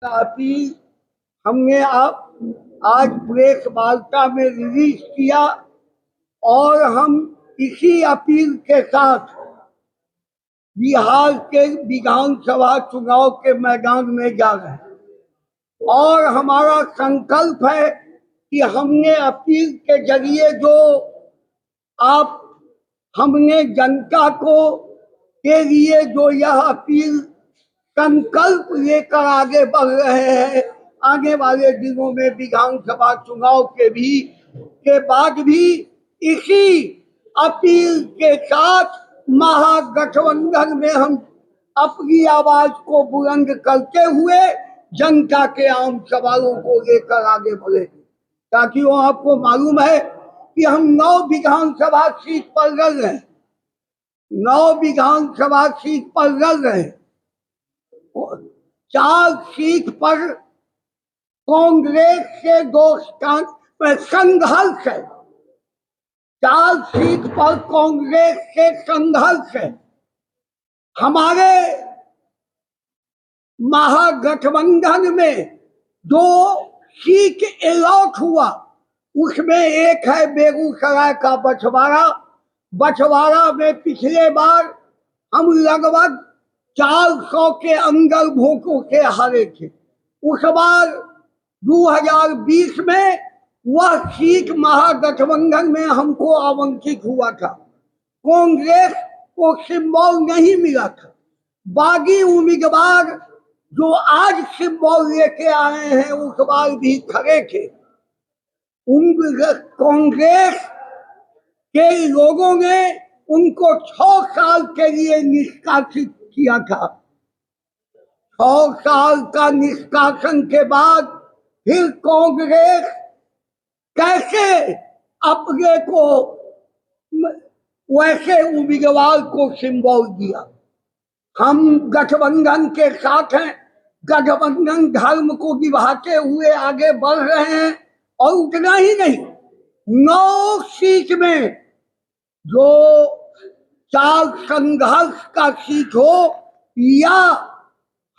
काफी हमने आज प्रेस वार्ता में रिलीज किया और हम इसी अपील के साथ बिहार के विधानसभा चुनाव के मैदान में जा रहे हैं और हमारा संकल्प है कि हमने अपील के जरिए जो आप हमने जनता को के लिए जो यह अपील संकल्प लेकर आगे बढ़ रहे हैं, आने वाले दिनों में विधानसभा चुनाव के बाद भी इसी अपील के साथ महागठबंधन में हम अपनी आवाज को बुलंद करते हुए जनता के आम सवालों को लेकर आगे बढ़े, ताकि वो आपको मालूम है कि हम 9 विधानसभा सीट पर लड़ रहे हैं, 9 विधानसभा सीट पर लड़ रहे हैं। 4 सीट पर कांग्रेस से 2 स्थान पर संघर्ष है, 4 सीट पर कांग्रेस से संघर्ष है। हमारे महागठबंधन में 2 सीट अलॉट हुआ, उसमें एक है बेगूसराय का बछवाड़ा में पिछले बार हम लगभग 400 के अंदर वोटों से हारे थे। उस बार 2020 में वह सीट महागठबंधन में हमको आवंटित हुआ था, कांग्रेस को सिंबल नहीं मिला था। बागी उम्मीदवार जो आज सिंबल लेके आए हैं उस बार भी खड़े थे। कांग्रेस के लोगों ने उनको 6 साल के लिए निष्कासित किया था। 6 साल का निष्कासन के बाद फिर कांग्रेस कैसे अपने को वैसे उम्मीदवार को सिंबल दिया। हम गठबंधन के साथ हैं, गठबंधन धर्म को निभाते हुए आगे बढ़ रहे हैं और उतना ही नहीं, 9 सीट में जो 4 संघर्ष का सीट हो या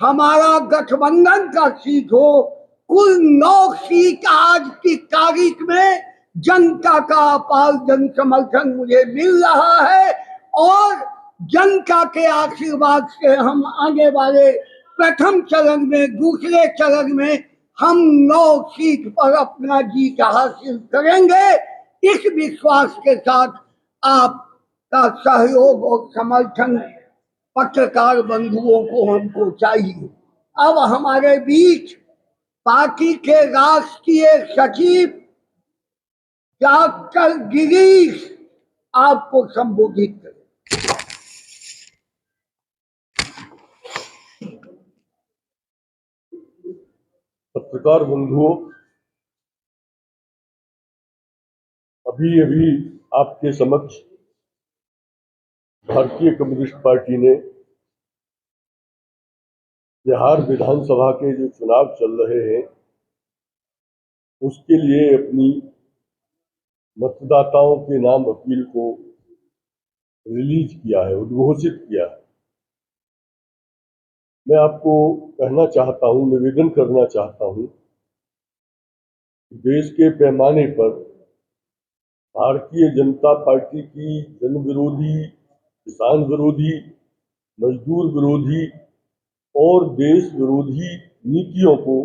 हमारा गठबंधन का सीट हो, कुल 9 सीट आज की तारीख में जनता का अपार जन समर्थन मुझे मिल रहा है और जनता के आशीर्वाद से हम आने वाले प्रथम चरण में, दूसरे चरण में हम 9 सीट पर अपना जीत हासिल करेंगे। इस विश्वास के साथ आपका सहयोग और समर्थन पत्रकार बंधुओं को हमको चाहिए। अब हमारे बीच पार्टी के राष्ट्रीय सचिव डॉक्टर गिरीश आपको संबोधित करें। पत्रकार बंधुओं, अभी आपके समक्ष भारतीय कम्युनिस्ट पार्टी ने बिहार विधानसभा के जो चुनाव चल रहे हैं उसके लिए अपनी मतदाताओं के नाम अपील को रिलीज किया है, उद्घोषित किया है। मैं आपको कहना चाहता हूं, निवेदन करना चाहता हूं, देश के पैमाने पर भारतीय जनता पार्टी की जन विरोधी, किसान विरोधी, मजदूर विरोधी और देश विरोधी नीतियों को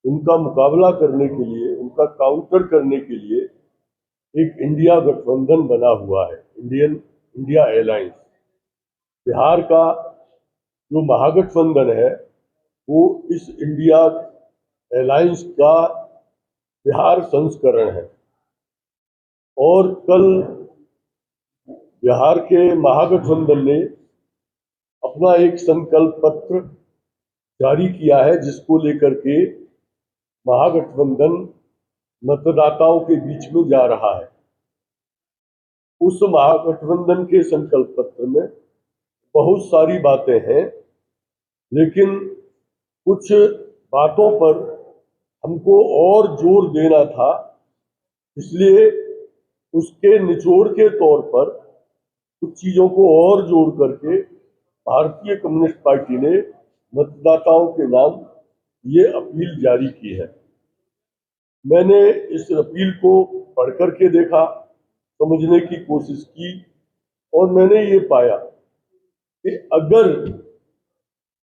उनका मुकाबला करने के लिए, उनका काउंटर करने के लिए एक इंडिया गठबंधन बना हुआ है, इंडिया अलायंस। बिहार का जो महागठबंधन है वो इस इंडिया अलायंस का बिहार संस्करण है और कल बिहार के महागठबंधन ने अपना एक संकल्प पत्र जारी किया है, जिसको लेकर के महागठबंधन मतदाताओं के बीच में जा रहा है। उस महागठबंधन के संकल्प पत्र में बहुत सारी बातें हैं, लेकिन कुछ बातों पर हमको और जोर देना था, इसलिए उसके निचोड़ के तौर पर कुछ चीजों को और जोड़ करके भारतीय कम्युनिस्ट पार्टी ने मतदाताओं के नाम ये अपील जारी की है। मैंने इस अपील को पढ़ करके देखा, समझने की कोशिश की, और मैंने ये पाया कि अगर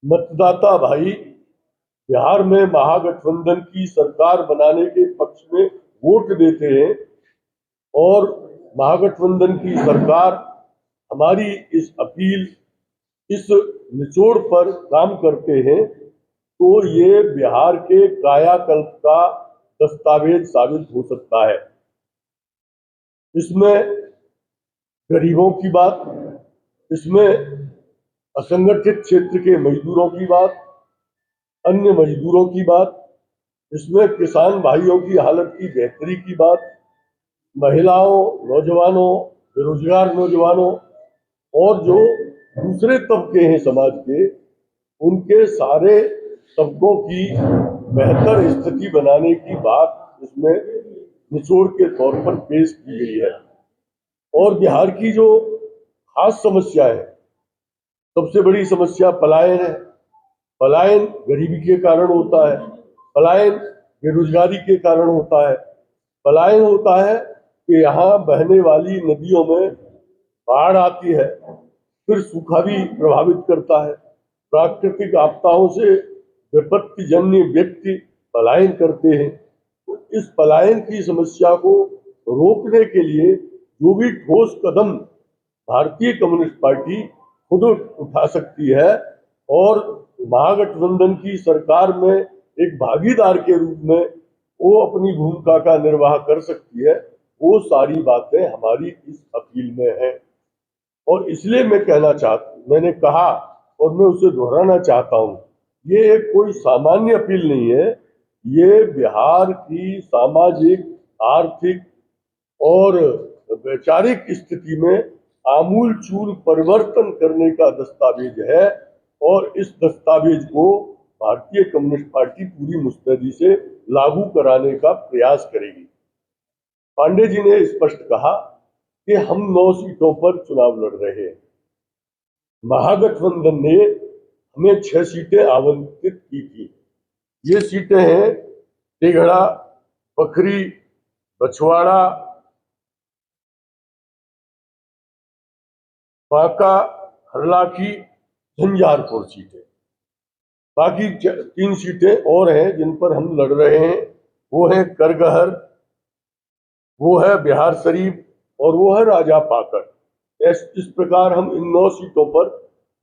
मतदाता भाई बिहार में महागठबंधन की सरकार बनाने के पक्ष में वोट देते हैं और महागठबंधन की सरकार हमारी इस अपील, इस निचोड़ पर काम करते हैं, तो ये बिहार के कायाकल्प का दस्तावेज साबित हो सकता है। इसमें गरीबों की बात, इसमें असंगठित क्षेत्र के मजदूरों की बात, अन्य मजदूरों की बात, इसमें किसान भाइयों की हालत की बेहतरी की बात, महिलाओं, नौजवानों, बेरोजगार नौजवानों और जो दूसरे तबके हैं समाज के, उनके सारे तबकों की बेहतर स्थिति बनाने की बात इसमें निचोड़ के तौर पर पेश की गई है। और बिहार की जो खास समस्या है, सबसे बड़ी समस्या पलायन है। पलायन गरीबी के कारण होता है, पलायन बेरोजगारी के कारण होता है, पलायन होता है कि यहाँ बहने वाली नदियों में बाढ़ आती है, फिर सूखा भी प्रभावित करता है, प्राकृतिक आपदाओं से विपत्ति जन्य व्यक्ति पलायन करते हैं। तो इस पलायन की समस्या को रोकने के लिए जो भी ठोस कदम भारतीय कम्युनिस्ट पार्टी खुद उठा सकती है और महागठबंधन की सरकार में एक भागीदार के रूप में वो अपनी भूमिका का निर्वाह कर सकती है, वो सारी बातें हमारी इस अपील में है। और इसलिए मैंने कहा और मैं उसे दोहराना चाहता हूं, ये एक कोई सामान्य अपील नहीं है, ये बिहार की सामाजिक, आर्थिक और वैचारिक स्थिति में आमूल चूल परिवर्तन करने का दस्तावेज है। और इस दस्तावेज को भारतीय कम्युनिस्ट पार्टी पूरी मुस्तैदी से लागू कराने का प्रयास करेगी। पांडे जी ने स्पष्ट कहा कि हम 9 सीटों पर चुनाव लड़ रहे हैं, महागठबंधन ने हमें 6 सीटें आवंटित की थी। ये सीटें हैं तेघड़ा, बखरी, बछवाड़ा, बांका, हरलाखी, झंझारपुर सीटें। बाकी 3 सीटें और हैं जिन पर हम लड़ रहे हैं, वो है करगहर, वो है बिहार शरीफ और वो है राजा पाकड़। इस प्रकार हम इन 9 सीटों पर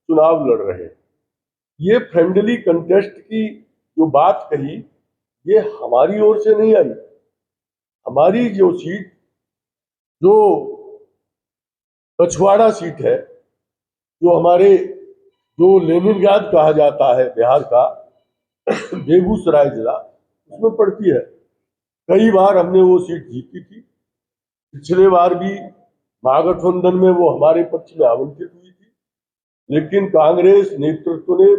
चुनाव लड़ रहे हैं। ये फ्रेंडली कंटेस्ट की जो बात कही, ये हमारी ओर से नहीं आई। हमारी जो सीट, जो बछवाड़ा सीट है, जो हमारे जो लेनिनग्राद कहा जाता है बिहार का, बेगूसराय जिला, उसमें पड़ती है। कई बार हमने वो सीट जीती थी। पिछले बार भी महागठबंधन में वो हमारे पक्ष में आवंटित हुई थी, लेकिन कांग्रेस नेतृत्व ने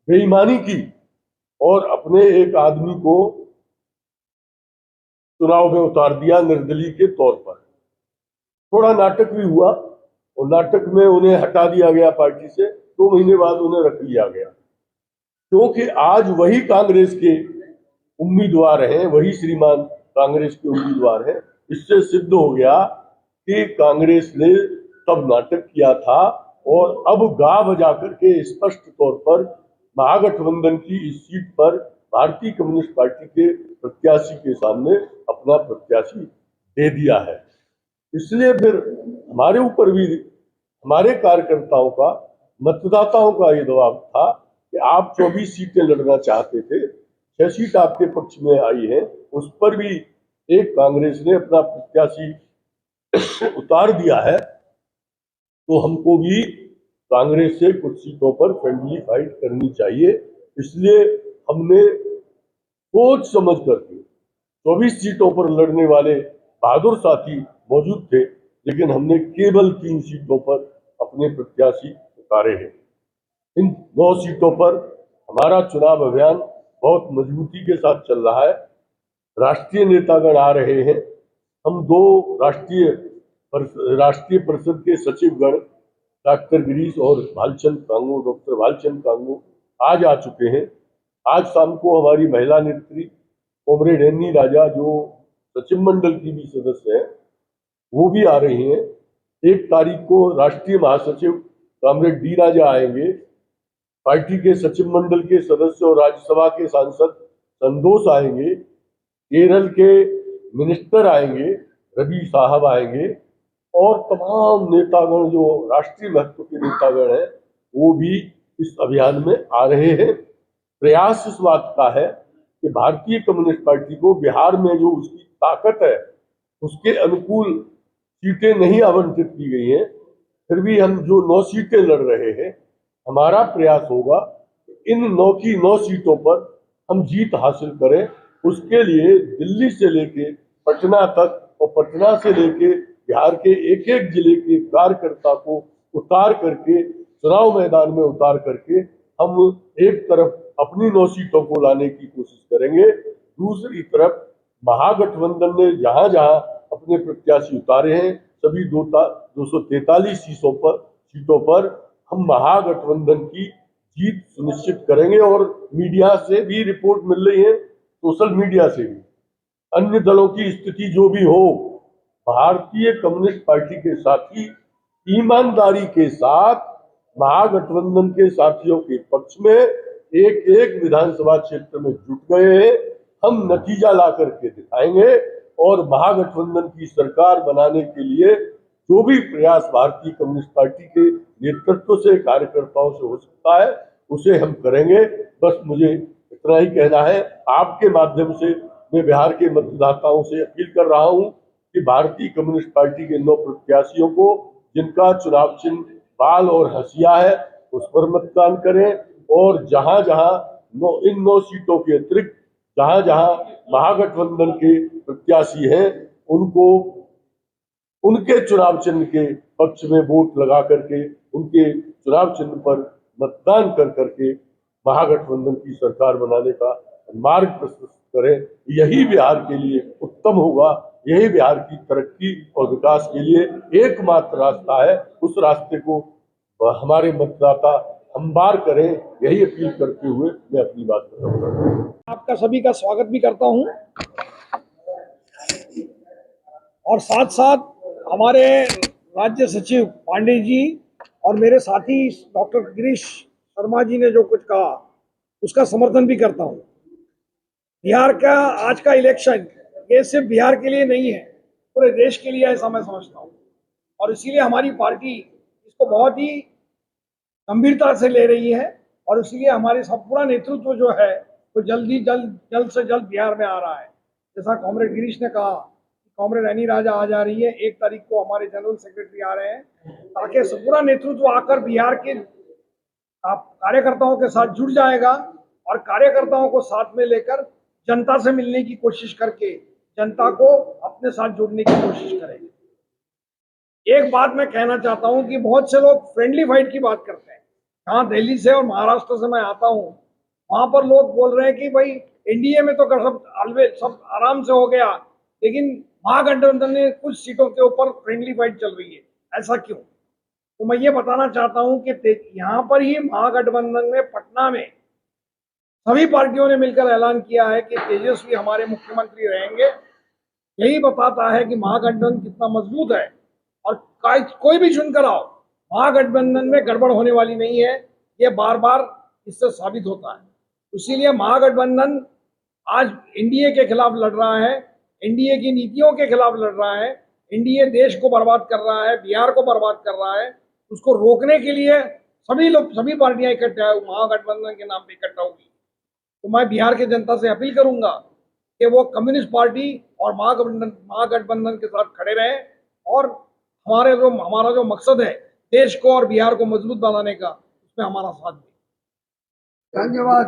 बेईमानी की और अपने एक आदमी को चुनाव में उतार दिया निर्दलीय के तौर पर। थोड़ा नाटक भी हुआ और नाटक में उन्हें हटा दिया गया पार्टी से, 2 महीने बाद उन्हें रख लिया गया, क्योंकि आज वही कांग्रेस के उम्मीदवार हैं, वही श्रीमान कांग्रेस के उम्मीदवार हैं। इससे सिद्ध हो गया कि कांग्रेस ने तब नाटक किया था और अब गा बजा करके स्पष्ट तौर पर महागठबंधन की इस सीट पर भारतीय कम्युनिस्ट पार्टी के प्रत्याशी के सामने अपना प्रत्याशी दे दिया है। इसलिए फिर हमारे ऊपर भी, हमारे कार्यकर्ताओं का, मतदाताओं का ये दबाव था कि आप 24 सीटें लड़ना चाहते थे, 6 सीट आपके पक्ष में आई है, उस पर भी एक कांग्रेस ने अपना प्रत्याशी उतार दिया है, तो हमको भी कांग्रेस से कुछ सीटों पर फ्रेंडली फाइट करनी चाहिए। इसलिए हमने सोच समझ करके 24 सीटों पर लड़ने वाले बहादुर साथी मौजूद थे, लेकिन हमने केवल 3 सीटों पर अपने प्रत्याशी उतारे हैं। इन 9 सीटों पर हमारा चुनाव अभियान बहुत मजबूती के साथ चल रहा है। राष्ट्रीय नेतागण आ रहे हैं। हम 2 राष्ट्रीय परिषद के सचिवगण डॉक्टर गिरीश और भालचंद कांगू, डॉक्टर भालचंद कांगू आज आ चुके हैं। आज शाम को हमारी महिला नेत्री कॉमरेड एनी राजा, जो सचिव मंडल की भी सदस्य है, वो भी आ रही हैं। 1 तारीख को राष्ट्रीय महासचिव कॉमरेड डी राजा आएंगे। पार्टी के सचिव मंडल के सदस्य और राज्यसभा के सांसद संतोष आएंगे। केरल के मिनिस्टर आएंगे, रवि साहब आएंगे, और तमाम नेतागण जो राष्ट्रीय महत्व के नेतागण हैं वो भी इस अभियान में आ रहे हैं। प्रयास इस बात का है कि भारतीय कम्युनिस्ट पार्टी को बिहार में जो उसकी ताकत है उसके अनुकूल सीटें नहीं आवंटित की गई हैं, फिर भी हम जो 9 सीटें लड़ रहे हैं, हमारा प्रयास होगा कि इन 9 की 9 सीटों पर हम जीत हासिल करें। उसके लिए दिल्ली से लेके पटना तक और पटना से लेके बिहार के एक एक जिले के कार्यकर्ता को उतार करके, चुनाव मैदान में उतार करके हम एक तरफ अपनी 9 सीटों को लाने की कोशिश करेंगे, दूसरी तरफ महागठबंधन ने जहां जहां अपने प्रत्याशी उतारे हैं सभी 243 सीटों पर हम महागठबंधन की जीत सुनिश्चित करेंगे। और मीडिया से भी रिपोर्ट मिल रही है, सोशल मीडिया से भी, अन्य दलों की स्थिति जो भी हो, भारतीय कम्युनिस्ट पार्टी के साथी ईमानदारी के साथ महागठबंधन के साथियों के पक्ष में एक एक विधानसभा क्षेत्र में जुट गए हैं। हम नतीजा ला करके दिखाएंगे और महागठबंधन की सरकार बनाने के लिए जो भी प्रयास भारतीय कम्युनिस्ट पार्टी के नेतृत्व से, कार्यकर्ताओं से हो सकता है उसे हम करेंगे। बस मुझे इतना ही कहना है। आपके माध्यम से मैं बिहार के मतदाताओं से अपील कर रहा हूं कि भारतीय कम्युनिस्ट पार्टी के 9 प्रत्याशियों को, जिनका चुनाव चिन्ह बाल और हंसिया है, उस पर मतदान करें। और जहां जहां इन 9 सीटों के अतिरिक्त जहां जहां महागठबंधन के प्रत्याशी हैं, उनको उनके चुनाव चिन्ह के पक्ष में वोट लगा करके, उनके चुनाव चिन्ह पर मतदान कर करके महागठबंधन की सरकार बनाने का मार्ग प्रशस्त करें। यही बिहार के लिए उत्तम होगा, यही बिहार की तरक्की और विकास के लिए एकमात्र रास्ता है। उस रास्ते को हमारे मतदाता हमवार करें, यही अपील करते हुए मैं अपनी बात खत्म करता हूं। आपका सभी का स्वागत भी करता हूं, और साथ साथ हमारे राज्य सचिव पांडे जी और मेरे साथी डॉक्टर गिरीश शर्मा जी ने जो कुछ कहा उसका समर्थन भी करता हूं। बिहार का आज का इलेक्शन ये सिर्फ बिहार के लिए नहीं है, पूरे देश के लिए ऐसा मैं समझता हूं, और इसीलिए हमारी पार्टी इसको बहुत ही गंभीरता से ले रही है, और इसीलिए हमारे सब पूरा नेतृत्व जो है वो जल्द से जल्द बिहार में आ रहा है। जैसा कॉमरेड गिरीश ने कहा, कॉमरेड एनी राजा आ जा रही है, 1 तारीख को हमारे जनरल सेक्रेटरी आ रहे हैं, ताकि पूरा नेतृत्व आकर बिहार के कार्यकर्ताओं के साथ जुड़ जाएगा और कार्यकर्ताओं को साथ में लेकर जनता से मिलने की कोशिश करके जनता को अपने साथ जोड़ने की कोशिश करेंगे। एक बात मैं कहना चाहता हूं कि बहुत से लोग फ्रेंडली फाइट की बात करते हैं। जहां दिल्ली से और महाराष्ट्र से मैं आता हूं, वहां पर लोग बोल रहे हैं कि भाई एनडीए में तो सब आराम से हो गया, लेकिन महागठबंधन में कुछ सीटों के ऊपर फ्रेंडली फाइट चल रही है, ऐसा क्यों? तो मैं ये बताना चाहता हूं कि यहाँ पर ही महागठबंधन में पटना में सभी पार्टियों ने मिलकर ऐलान किया है कि तेजस्वी हमारे मुख्यमंत्री रहेंगे। यही बताता है कि महागठबंधन कितना मजबूत है, और कोई भी चुनकर आओ, महागठबंधन में गड़बड़ होने वाली नहीं है। ये बार बार इससे साबित होता है। इसीलिए महागठबंधन आज एनडीए के खिलाफ लड़ रहा है, एनडीए की नीतियों के खिलाफ लड़ रहा है। एनडीए देश को बर्बाद कर रहा है, बिहार को बर्बाद कर रहा है। उसको रोकने के लिए सभी पार्टियां इकट्ठा महागठबंधन के नाम पे इकट्ठा होगी। तो मैं बिहार के जनता से अपील करूंगा कि वो कम्युनिस्ट पार्टी और महागठबंधन के साथ खड़े रहें, और हमारा जो मकसद है देश को और बिहार को मजबूत बनाने का, उसमें हमारा साथ दें। धन्यवाद।